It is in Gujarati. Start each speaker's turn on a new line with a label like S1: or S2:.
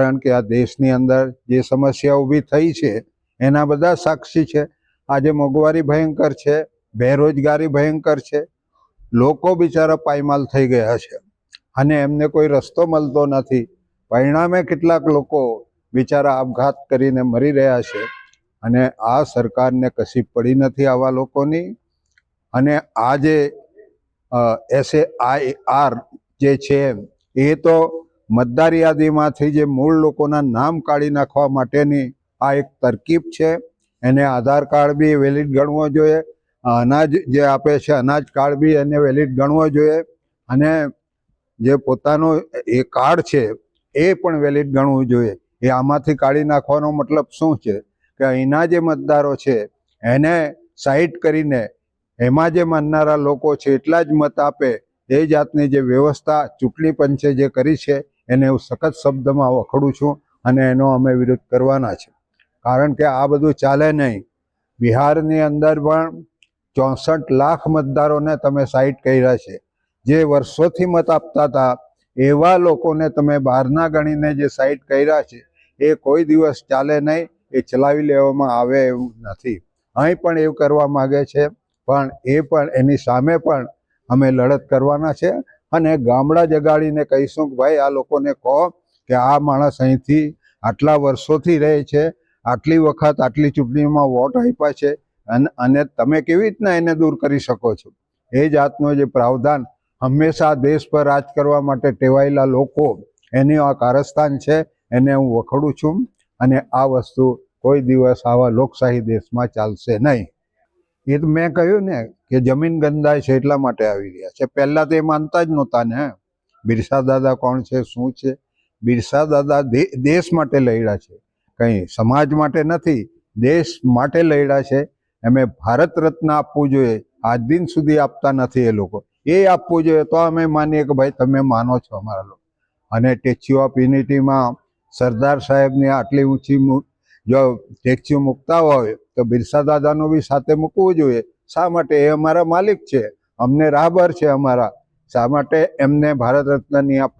S1: કારણ કે આ દેશની અંદર જે સમસ્યા ઊભી થઈ છે એના બધા સાક્ષી છે। આજે મોંઘવારી ભયંકર છે, બેરોજગારી ભયંકર છે, લોકો બિચારા પાયમાલ થઈ ગયા છે અને એમને કોઈ રસ્તો મળતો નથી। પરિણામે કેટલાક લોકો બિચારા આપઘાત કરીને મરી રહ્યા છે અને આ સરકારને કશી પડી નથી આવા લોકોની। અને આ જે SAIR જે છે એ તો મતદાર યાદીમાંથી જે મૂળ લોકોના નામ કાઢી નાખવા માટેની આ એક તરકીબ છે। એને આધાર કાર્ડ બી વેલિડ ગણવો જોઈએ, અનાજ જે આપે છે અનાજ કાર્ડ બી એને વેલિડ ગણવો જોઈએ અને જે પોતાનો એ કાર્ડ છે એ પણ વેલિડ ગણવું જોઈએ। એ આમાંથી કાઢી નાખવાનો મતલબ શું છે કે અહીંના જે મતદારો છે એને સાઇડ કરીને એમાં જે માનનારા લોકો છે એટલા જ મત આપે, એ જાતની જે વ્યવસ્થા ચૂંટણી પંચે જે કરી છે એને હું સખત શબ્દમાં વખોડું છું અને એનો અમે વિરોધ કરવાના છે। કારણ કે આ બધું ચાલે નહીં। બિહારની અંદર પણ 64 લાખ મતદારોને તમે સાઇડ કર્યા છે। જે વર્ષોથી મત આપતા હતા એવા લોકોને તમે બહારના ગણીને જે સાઇડ કર્યા છે એ કોઈ દિવસ ચાલે નહીં, એ ચલાવી લેવામાં આવે એવું નથી। અહીં પણ એવું કરવા માગે છે પણ એ પણ એની સામે પણ અમે લડત કરવાના છે અને ગામડા જગાડીને કહીશું કે ભાઈ આ લોકોને કહો કે આ માણસ અહીંથી આટલા વર્ષોથી રહે છે, આટલી વખત આટલી ચૂંટણીમાં વોટ આપ્યા છે અને તમે કેવી રીતના એને દૂર કરી શકો છો। એ જાતનો જે પ્રાવધાન હંમેશા દેશ પર રાજ કરવા માટે ટેવાયેલા લોકો એની આ કારસ્તાન છે, એને હું વખોડું છું અને આ વસ્તુ કોઈ દિવસ આવા લોકશાહી દેશમાં ચાલશે નહીં। એ તો મેં કહ્યું ને કે જમીન ગંધાય છે એટલા માટે આવી રહ્યા છે। પહેલાં તો એ માનતા જ નહોતા ને। બિરસા દાદા કોણ છે, શું છે? બિરસા દાદા દેશ માટે લડ્યા છે, કંઈ સમાજ માટે નથી, દેશ માટે લડ્યા છે। એમે ભારત રત્ન આપવું જોઈએ, આજ દિન સુધી આપતા નથી એ લોકો। એ આપવું જોઈએ તો અમે માનીએ કે ભાઈ તમે માનો છો અમારા લોકો। અને સ્ટેચ્યુ ઓફ યુનિટીમાં સરદાર સાહેબની આટલી ઊંચી જો સ્ટેચ્યુ મૂકતા હોય તો બિરસા દાદાનું બી સાથે મૂકવું જોઈએ। શા માટે? એ અમારા માલિક છે, અમને રાહબર છે અમારા, શા માટે એમને ભારત રત્ન નહીં આપવું?